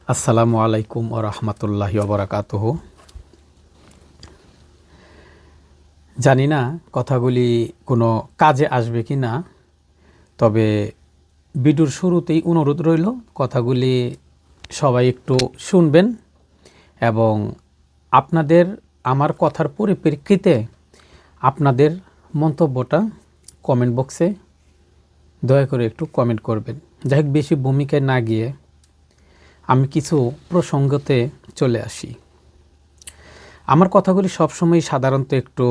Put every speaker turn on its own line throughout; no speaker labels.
আসসালামু আলাইকুম ওয়া রাহমাতুল্লাহি ওয়া বারাকাতুহু। জানি না কথাগুলি কোনো কাজে আসবে কি না, তবে ভিডিওর শুরুতেই অনুরোধ রইল কথাগুলি সবাই একটু শুনবেন এবং আপনাদের আমার কথার পরিপ্রেক্ষিতে আপনাদের মন্তব্যটা কমেন্ট বক্সে দয়া করে একটু কমেন্ট করবেন। যাই হোক, বেশি ভূমিকায় না গিয়ে আমি কিছু প্রসঙ্গতে চলে আসি। আমার কথাগুলি সবসময় সাধারণত একটু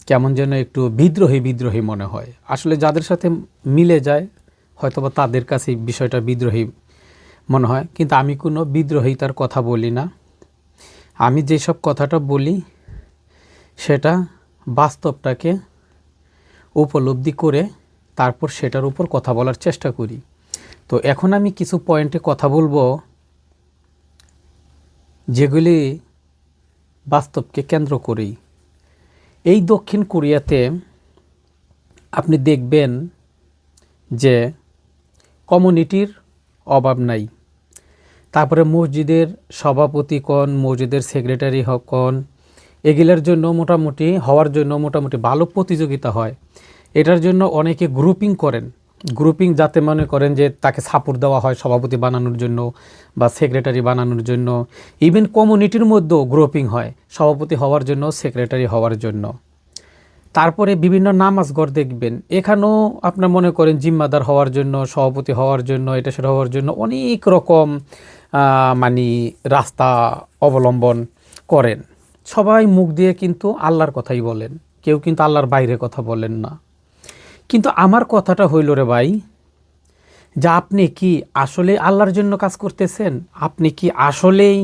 কেমন যেন একটু বিদ্রোহী মনে হয়। আসলে যাদের সাথে মিলে যায় হয়তোবা তাদের কাছে এই বিষয়টা বিদ্রোহী মনে হয়, কিন্তু আমি কোনো বিদ্রোহিতার কথা বলি না। আমি যেসব কথাটা বলি সেটা বাস্তবটাকে উপলব্ধি করে তারপর সেটার উপর কথা বলার চেষ্টা করি। তো এখন আমি কিছু পয়েন্টে কথা বলবো যেগুলি বাস্তবকে কেন্দ্র করেই। এই দক্ষিণ কোরিয়াতে আপনি দেখবেন যে কমিউনিটির অভাব নাই। তারপরে মসজিদের সভাপতি কন, মসজিদের সেক্রেটারি কন, এগুলোর জন্য মোটামুটি ভালো প্রতিযোগিতা হয়। এটার জন্য অনেকে গ্রুপিং করেন। গ্রুপিং যাতে মনে করেন যে তাকে সাপোর্ট দেওয়া হয় সভাপতি বানানোর জন্য বা সেক্রেটারি বানানোর জন্য। ইভেন কমিউনিটির মধ্যেও গ্রুপিং হয় সভাপতি হওয়ার জন্য, সেক্রেটারি হওয়ার জন্য। তারপরে বিভিন্ন নামাজঘর দেখবেন, এখানেও আপনার মনে করেন জিম্মাদার হওয়ার জন্য, সভাপতি হওয়ার জন্য, এটা সেটা হওয়ার জন্য অনেক রকম মানে রাস্তা অবলম্বন করেন। সবাই মুখ দিয়ে কিন্তু আল্লাহর কথাই বলেন, কেউ কিন্তু আল্লাহর বাইরে কথা বলেন না। কিন্তু আমার কথাটা হইল রে ভাই, যে আপনি কি আসলে আল্লাহর জন্য কাজ করতেছেন? আপনি কি আসলেই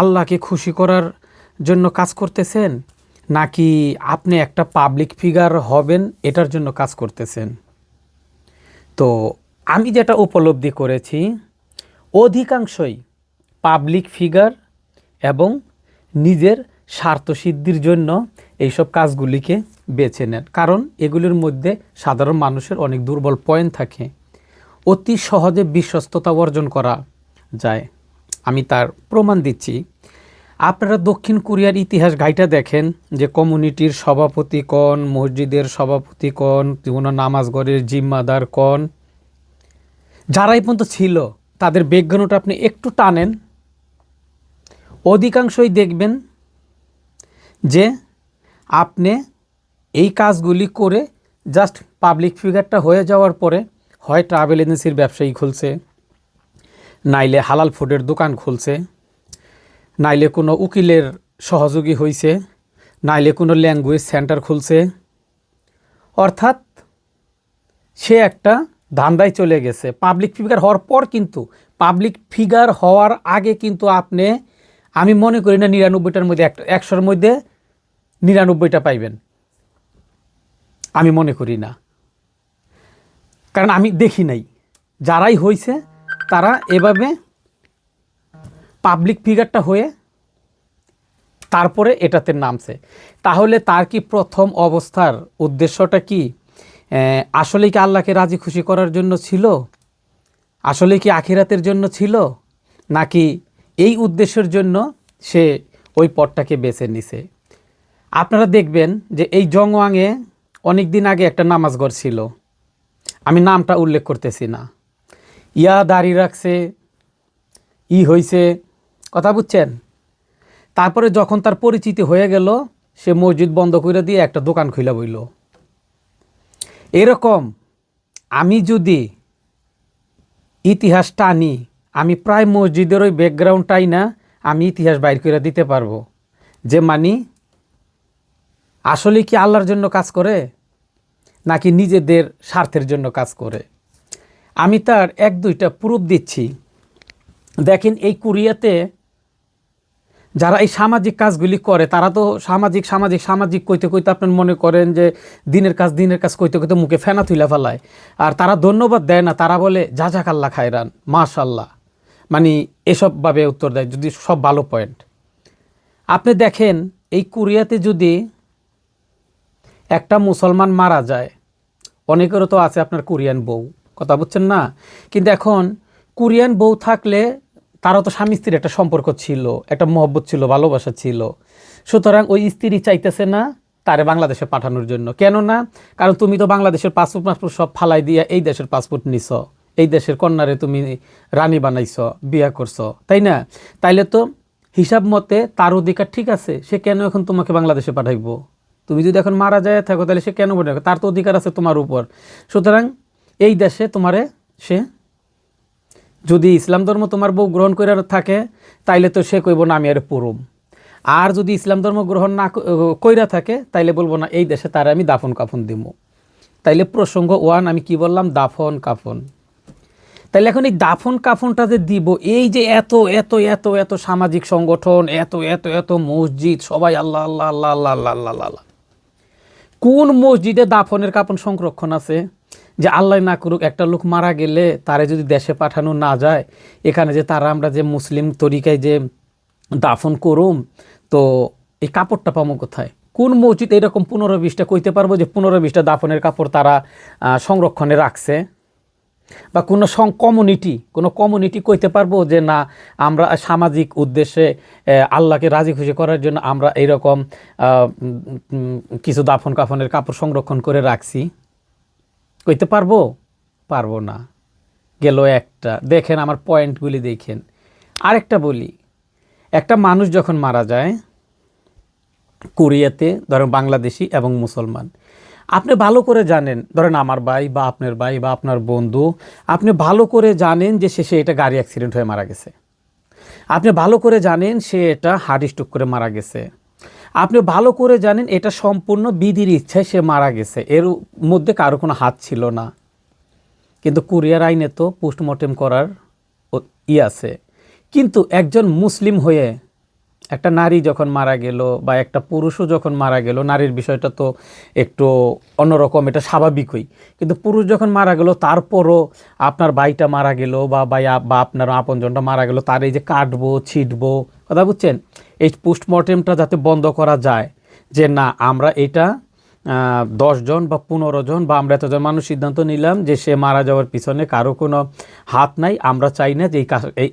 আল্লাহকে খুশি করার জন্য কাজ করতেছেন, নাকি আপনি একটা পাবলিক ফিগার হবেন এটার জন্য কাজ করতেছেন? তো আমি যেটা উপলব্ধি করেছি, অধিকাংশই পাবলিক ফিগার এবং নিজের স্বার্থসিদ্ধির জন্য এইসব কাজগুলিকে বেছে নেন। কারণ এগুলির মধ্যে সাধারণ মানুষের অনেক দুর্বল পয়েন্ট থাকে, অতি সহজে বিশ্বস্ততা অর্জন করা যায়। আমি তার প্রমাণ দিচ্ছি। আপনারা দক্ষিণ কোরিয়ার ইতিহাস ঘাইটা দেখেন যে কমিউনিটির সভাপতি কন, মসজিদের সভাপতি কন, কোনো নামাজঘরের জিম্মাদার কন, যারাই পর্যন্ত ছিল তাদের ব্যাকগ্রাউন্ডটা আপনি একটু টানেন, অধিকাংশই দেখবেন যে আপনি এই কাজগুলি করে জাস্ট পাবলিক ফিগারটা হয়ে যাওয়ার পরে হয় ট্রাভেল এজেন্সির ব্যবসায়ী খুলছে, নাইলে হালাল ফুডের দোকান খুলছে, নাইলে কোনো উকিলের সহযোগী হইছে, নাইলে কোনো ল্যাঙ্গুয়েজ সেন্টার খুলছে। অর্থাৎ সে একটা ধান্দায় চলে গেছে পাবলিক ফিগার হওয়ার পর। কিন্তু পাবলিক ফিগার হওয়ার আগে কিন্তু আপনি, আমি মনে করি না ৯৯টার মধ্যে ১০০র মধ্যে ৯৯টা পাইবেন, আমি মনে করি না। কারণ আমি দেখি নাই, যারাই হয়েছে তারা এভাবে পাবলিক ফিগারটা হয়ে তারপরে এটাতে নামছে। তাহলে তার কি প্রথম অবস্থার উদ্দেশ্যটা কি আসলে কি আল্লাহকে রাজি খুশি করার জন্য ছিল? আসলে কি আখিরাতের জন্য ছিল? নাকি এই উদ্দেশ্যের জন্য সে ওই পথটাকে বেছে নিছে? আপনারা দেখবেন যে এই জংওয়াংয়ে অনেক দিন আগে একটা নামাজঘর ছিল, আমি নামটা উল্লেখ করতেছি না। দাঁড়িয়ে রাখছে, হইছে, কথা বুঝছেন? তারপরে যখন তার পরিচিতি হয়ে গেল, সে মসজিদ বন্ধ করে দিয়ে একটা দোকান খুলে বইল। এরকম আমি যদি ইতিহাস টানি, আমি প্রায় মসজিদের ওই ব্যাকগ্রাউন্ডটাই না আমি ইতিহাস বাইর করে দিতে পারবো, যে মানি আসলে কি আল্লাহর জন্য কাজ করে নাকি নিজেদের স্বার্থের জন্য কাজ করে। আমি তার ১-২টা প্রুফ দিচ্ছি। দেখেন, এই কোরিয়াতে যারা এই সামাজিক কাজগুলি করে তারা তো সামাজিক কইতে আপনার মনে করেন যে দিনের কাজ কইতে মুখে ফেনা তুইলা ফেলায়। আর তারা ধন্যবাদ দেয় না, তারা বলে জাযাকাল্লাহ খায়রান, মাশাল্লাহ, মানে এসবভাবে উত্তর দেয়, যদি সব ভালো পয়েন্ট। আপনি দেখেন এই কোরিয়াতে যদি একটা মুসলমান মারা যায়, অনেকেরও তো আছে আপনার কোরিয়ান বউ, কথা বুঝছেন না? কিন্তু এখন কোরিয়ান বউ থাকলে তারা তো স্বামী স্ত্রীর একটা সম্পর্ক ছিল, একটা মহব্বত ছিল, ভালোবাসা ছিল। সুতরাং ওই স্ত্রী চাইতেছে না তারে বাংলাদেশে পাঠানোর জন্য। কেন না? কারণ তুমি তো বাংলাদেশের পাসপোর্ট মাসপোর্ট সব ফালাই দিয়ে এই দেশের পাসপোর্ট নিছ, এই দেশের কন্যারে তুমি রানী বানাইছ, বিয়া করছো, তাই না? তাইলে তো হিসাব মতে তার অধিকার ঠিক আছে, সে কেন এখন তোমাকে বাংলাদেশে পাঠাইবো? তুমি যদি এখন মারা যায় থাকো তাহলে সে কেন পাঠাবে? তার তো অধিকার আছে তোমার উপর। সুতরাং এই দেশে তোমারে সে, যদি ইসলাম ধর্ম তোমার বউ গ্রহণ করে থাকে তাইলে তো সে কইব না আমি আরে পড়ুম। আর যদি ইসলাম ধর্ম গ্রহণ না কইরা থাকে তাইলে বলবো না এই দেশে তারা আমি দাফন কাফন দিব। তাইলে প্রসঙ্গ ওয়ান আমি কি বললাম? দাফন কাফন। তাইলে এখন এই দাফন কাফনটা যে দিব, এই যে এত এত এত এত সামাজিক সংগঠন, এত এত এত মসজিদ, সবাই আল্লাহ আল্লাহ আল্লাহ আল্লাহ আল্লাহ আল্লাহ আল্লাহ, কোন মসজিদে দাফনের কাফন সংরক্ষণ আছে যে আল্লাহ না করুক একটা লোক মারা গেলে তারে যদি দেশে পাঠানো না যায়, এখানে যে তারা আমরা যে মুসলিম তরিকায় যে দাফন করুম, তো এই কাপড়টা পাবো কোথায়? কোন মসজিদ এরকম 15-20টা কইতে পারবো যে 15-20টা দাফনের কাপড় তারা সংরক্ষণে রাখছে? বা কোনো কমিউনিটি কইতে পারবো যে না আমরা সামাজিক উদ্দেশ্যে আল্লাহকে রাজি খুশি করার জন্য আমরা এইরকম কিছু দাফন কাফনের কাপড় সংরক্ষণ করে রাখছি? কইতে পারবো? পারবো না। গেল একটা। দেখেন আমার পয়েন্টগুলি দেখেন। আরেকটা বলি, একটা মানুষ যখন মারা যায় কোরিয়াতে, ধরেন বাংলাদেশি এবং মুসলমান, আপনি ভালো করে জানেন, ধরেন আমার ভাই বা আপনার ভাই বা আপনার বন্ধু, আপনি ভালো করে জানেন যে সে এটা গাড়ি অ্যাক্সিডেন্ট হয়ে মারা গেছে, আপনি ভালো করে জানেন সে এটা হার্ট স্ট্রোক করে মারা গেছে, আপনি ভালো করে জানেন এটা সম্পূর্ণ বিধির ইচ্ছায় সে মারা গেছে, এর মধ্যে কারো কোনো হাত ছিল না। কিন্তু কোরিয়ার আইনে তো পোস্টমর্টেম করার আছে। কিন্তু একজন মুসলিম হয়ে একটা নারী যখন মারা গেল বা একটা পুরুষও যখন মারা গেল, নারীর বিষয়টা তো একটু অন্যরকম, এটা স্বাভাবিকই। কিন্তু পুরুষ যখন মারা গেল, তারপরও আপনার ভাইটা মারা গেল বা আপনার আপনজনটা মারা গেল, তার এই যে কাটবো ছিটবো, কথা বুঝছেন? এই পোস্টমর্টেমটা যাতে বন্ধ করা যায়, যে না আমরা এটা 10 জন বা 15 জন বা আমরা এতজন মানুষ সিদ্ধান্ত নিলাম যে সে মারা যাওয়ার পিছনে কারো কোনো হাত নাই, আমরা চাই না যে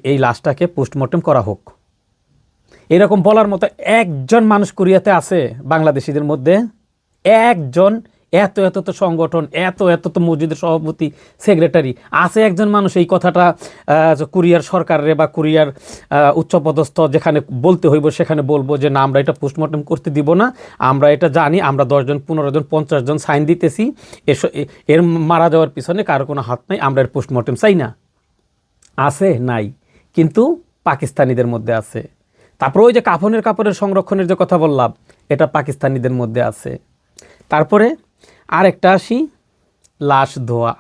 এই লাশটাকে পোস্টমর্টেম করা হোক। এরকম বলার মতো একজন মানুষ কোরিয়াতে আছে বাংলাদেশিদের মধ্যে? একজন? এত এত তো সংগঠন, এত এত তো মসজিদের সভাপতি, সেক্রেটারি, আছে একজন মানুষ এই কথাটা কোরিয়ার সরকারে বা কোরিয়ার উচ্চপদস্থ যেখানে বলতে হইব সেখানে বলবো যে না আমরা এটা পোস্টমর্টম করতে দিব না, আমরা এটা জানি, আমরা 10 জন 15 জন 50 জন সাইন দিতেছি, এর মারা যাওয়ার পিছনে কারো কোনো হাত নাই, আমরা এর পোস্টমর্টম চাই না? আছে? নাই। কিন্তু পাকিস্তানিদের মধ্যে আছে। তারপরে ওই যে কাপড়ের সংরক্ষণের যে কথা বললাম, এটা পাকিস্তানিদের মধ্যে আছে। তারপরে আরেকটা আসি, লাশ ধোয়া।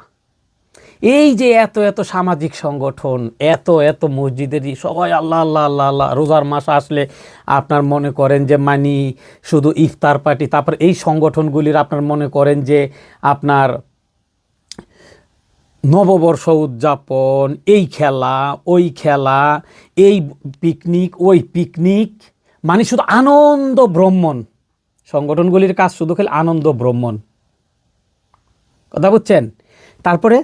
এই যে এত এত সামাজিক সংগঠন, এত এত মসজিদেরই সবাই আল্লাহ আল্লাহ আল্লাহ আল্লাহ, রোজার মাস আসলে আপনার মনে করেন যে শুধু ইফতার পার্টি, তারপর এই সংগঠনগুলির আপনার মনে করেন যে আপনার নববর্ষ উদযাপন, এই খেলা ওই খেলা, এই পিকনিক ওই পিকনিক, শুধু আনন্দ ভ্রমণ। সংগঠনগুলির কাজ শুধু খেলে আনন্দ ভ্রমণ, কথা বুঝছেন? তারপরে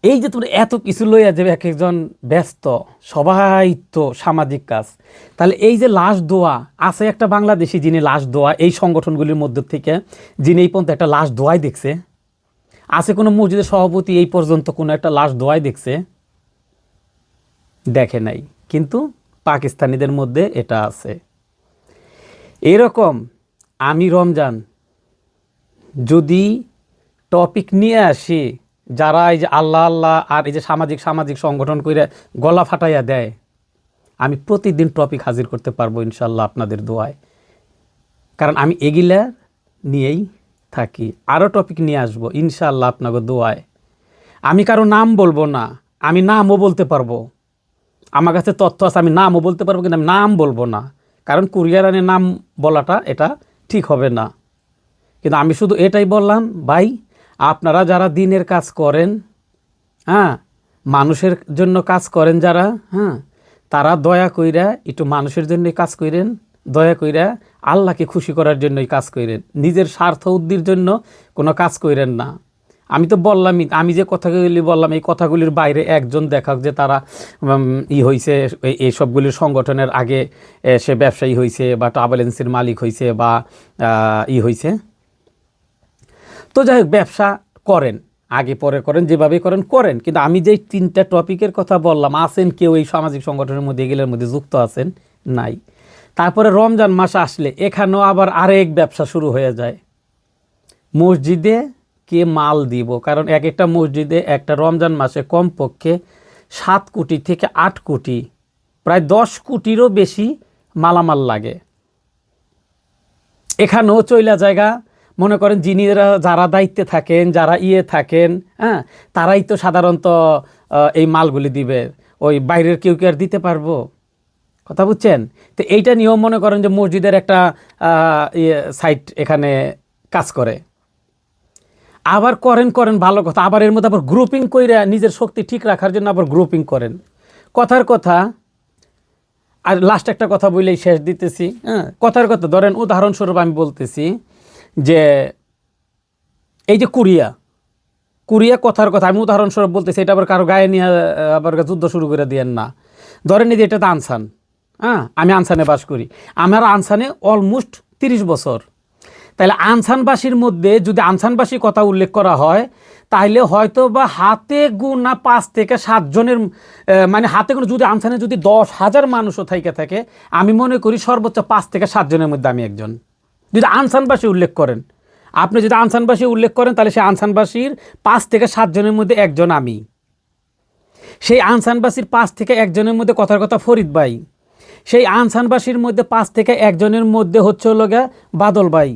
এই যে তোমরা এত কিছু লইয়া যাবে, এক একজন ব্যস্ত, সবাই তো সামাজিক কাজ। তাহলে এই যে লাশ দোয়া আছে, একটা বাংলাদেশি যিনি লাশ দোয়া এই সংগঠনগুলির মধ্যে থেকে, যিনি এই পর্যন্ত একটা লাশ দোয়াই দেখছে? আছে কোনো মসজিদের সভাপতি এই পর্যন্ত কোনো একটা লাশ দোয়াই দেখছে? দেখে নাই। কিন্তু পাকিস্তানিদের মধ্যে এটা আছে। এরকম আমি রমজান যদি টপিক নিয়ে আসি, যারা এই যে আল্লাহ আল্লাহ আর এই যে সামাজিক সংগঠন করে গলা ফাটাইয়া দেয়, আমি প্রতিদিন টপিক হাজির করতে পারবো ইনশাল্লাহ আপনাদের দোয়ায়। কারণ আমি এগুলা নিয়েই থাকি, আরও টপিক নিয়ে আসবো ইনশাল্লাহ আপনাকে দোয়ায়। আমি কারো নাম বলবো না, আমি নামও বলতে পারবো, আমার কাছে তথ্য আছে, আমি নামও বলতে পারবো, কিন্তু আমি নাম বলবো না, কারণ কোরিয়ার আইনে নাম বলাটা এটা ঠিক হবে না। কিন্তু আমি শুধু এটাই বললাম, ভাই আপনারা যারা দিনের কাজ করেন, হ্যাঁ, মানুষের জন্য কাজ করেন যারা, হ্যাঁ, তারা দয়া কইরা একটু মানুষের জন্যই কাজ করেন, দয়া কইরা আল্লাহকে খুশি করার জন্যই কাজ করেন, নিজের স্বার্থ উদ্ধির জন্য কোনো কাজ করেন না। আমি তো বললামই, আমি যে কথাগুলি বললাম এই কথাগুলির বাইরে একজন দেখাক যে তারা হয়েছে এই সবগুলির সংগঠনের আগে সে ব্যবসায়ী হয়েছে বা ট্রাভেল এজেন্সির মালিক হয়েছে বা হয়েছে। তো যাই হোক, ব্যবসা করেন, আগে পরে করেন, যেভাবে করেন করেন, কিন্তু আমি যেই 3টা টপিকের কথা বললাম, আছেন কেউ এই সামাজিক সংগঠনের মধ্যে এগুলোর মধ্যে যুক্ত আছেন? নাই। তারপরে রমজান মাস আসলে এখানেও আবার আরেক ব্যবসা শুরু হয়ে যায়, মসজিদে কে মাল দিব। কারণ এক একটা মসজিদে একটা রমজান মাসে কমপক্ষে 7 কোটি থেকে 8 কোটি, প্রায় 10 কোটিরও বেশি মালামাল লাগে। এখানেও চইলা জায়গা, মনে করেন যারা দায়িত্বে থাকেন, যারা থাকেন, হ্যাঁ, তারাই তো সাধারণত এই মালগুলি দিবে, ওই বাইরের কেউ কি আর দিতে পারবো? কথা বুঝছেন? তো এইটা নিয়েও মনে করেন যে মসজিদের একটা সাইট এখানে কাজ করে। আবার করেন ভালো কথা, আবার এর মধ্যে আবার গ্রুপিং করে নিজের শক্তি ঠিক রাখার জন্য আবার গ্রুপিং করেন। কথার কথা, আর লাস্ট একটা কথা বলেই শেষ দিতেছি। হ্যাঁ, কথার কথা, ধরেন উদাহরণস্বরূপ আমি বলতেছি যে এই যে কুরিয়া কথার কথা আমি উদাহরণস্বরূপ বলতেছি, এটা আবার কারো গায়ে নিয়ে আবার যুদ্ধ শুরু করে দিয়েন না। ধরেন এই যে এটা তো আনসান, হ্যাঁ, আমি আনসানে বাস করি, আমার আনসানে অলমোস্ট 30 বছর। তাহলে আনসানবাসীর মধ্যে যদি আনসানবাসীর কথা উল্লেখ করা হয়, তাহলে হয়তো বা হাতে গোনা 5 থেকে 7 জনের, মানে হাতে গোনা, যদি আনসানে যদি 10,000 মানুষও থাকে, আমি মনে করি সর্বোচ্চ 5 থেকে 7 জনের মধ্যে আমি একজন। যদি আনসানবাসী উল্লেখ করেন, আপনি যদি আনসানবাসী উল্লেখ করেন, তাহলে সেই আনসানবাসীর 5 থেকে 7 জনের মধ্যে একজন আমি। সেই আনসানবাসীর 5 থেকে 1 জনের মধ্যে কথার কথা ফরিদ ভাই। সেই আনসানবাসীর মধ্যে 5 থেকে 1 জনের মধ্যে হচ্ছে হলো গিয়ে বাদল ভাই।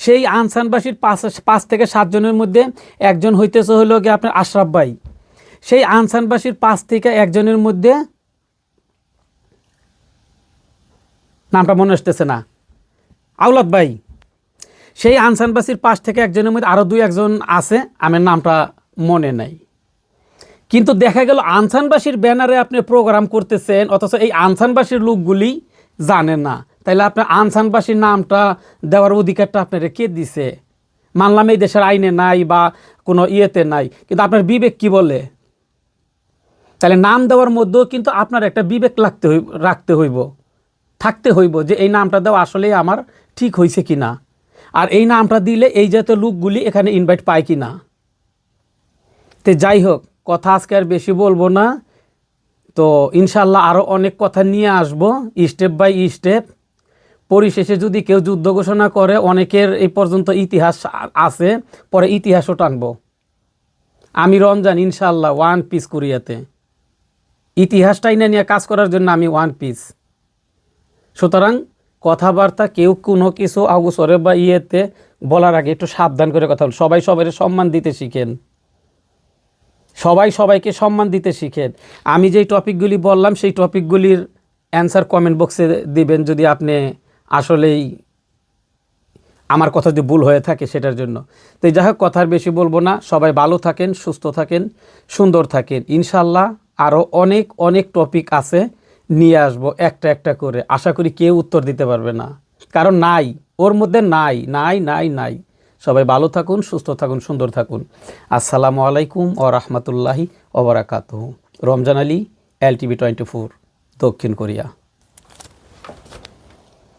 সেই আনসানবাসীর 5 থেকে 7 জনের মধ্যে একজন হইতেছে হলো গিয়ে আপনার আশরাফ ভাই। সেই আনসানবাসীর 5 থেকে 1 জনের মধ্যে, নামটা মনে আসতেছে না, আওলাদ ভাই। সেই আনসানবাসীর 5 থেকে 1 জনের মধ্যে আরও 2-1 জন আছে, আমার নামটা মনে নাই। কিন্তু দেখা গেল আনসানবাসীর ব্যানারে আপনি প্রোগ্রাম করতেছেন, অথচ এই আনসানবাসীর লোকগুলি জানে না। তাইলে আপনার আনসানবাসীর নামটা দেওয়ার অধিকারটা আপনারা কে দিছে? মানলাম এই দেশের আইনে নাই বা কোনো ইয়েতে নাই, কিন্তু আপনার বিবেক কি বলে? তাহলে নাম দেওয়ার মধ্যেও কিন্তু আপনার একটা বিবেক রাখতে হইব, থাকতে হইব যে এই নামটা দেওয়া আসলেই আমার ঠিক হয়েছে কি না, আর এই নামটা দিলে এই জাতীয় লোকগুলি এখানে ইনভাইট পায় কি না। তো যাই হোক, কথা আজকে আর বেশি বলবো না। তো ইনশাল্লাহ আরও অনেক কথা নিয়ে আসবো, স্টেপ বাই স্টেপ। পরিশেষে যদি কেউ যুদ্ধ ঘোষণা করে, অনেকের এই পর্যন্ত ইতিহাস আছে, পরে ইতিহাসও টানবো। আমি রমজান ইনশাল্লাহ 1 পিস কোরিয়াতে, ইতিহাসটাই না নিয়ে কাজ করার জন্য আমি 1 পিস। সুতরাং কথাবার্তা কেউ কোনো কিছু অগোচরে বা বলার আগে একটু সাবধান করে কথা বল। সবাই সবাই সম্মান দিতে শিখেন, সবাই সবাইকে সম্মান দিতে শিখেন। আমি যেই টপিকগুলি বললাম সেই টপিকগুলির অ্যান্সার কমেন্ট বক্সে দিবেন, যদি আপনি আসলেই আমার কথা যদি ভুল হয়ে থাকে সেটার জন্য। তো যাই হোক, কথা আর বেশি বলবো না। সবাই ভালো থাকেন, সুস্থ থাকেন, সুন্দর থাকেন। ইনশাল্লাহ আরও অনেক অনেক টপিক আছে, নিয়ে আসবো একটা একটা করে। আশা করি কেউ উত্তর দিতে পারবে না, কারণ নাই, ওর মধ্যে নাই নাই নাই নাই। সবাই ভালো থাকুন, সুস্থ থাকুন, সুন্দর থাকুন। আসসালামু আলাইকুম ওয়া রাহমাতুল্লাহি ওয়া বারাকাতুহু। রমজান আলী, LTV 24, দক্ষিণ কোরিয়া।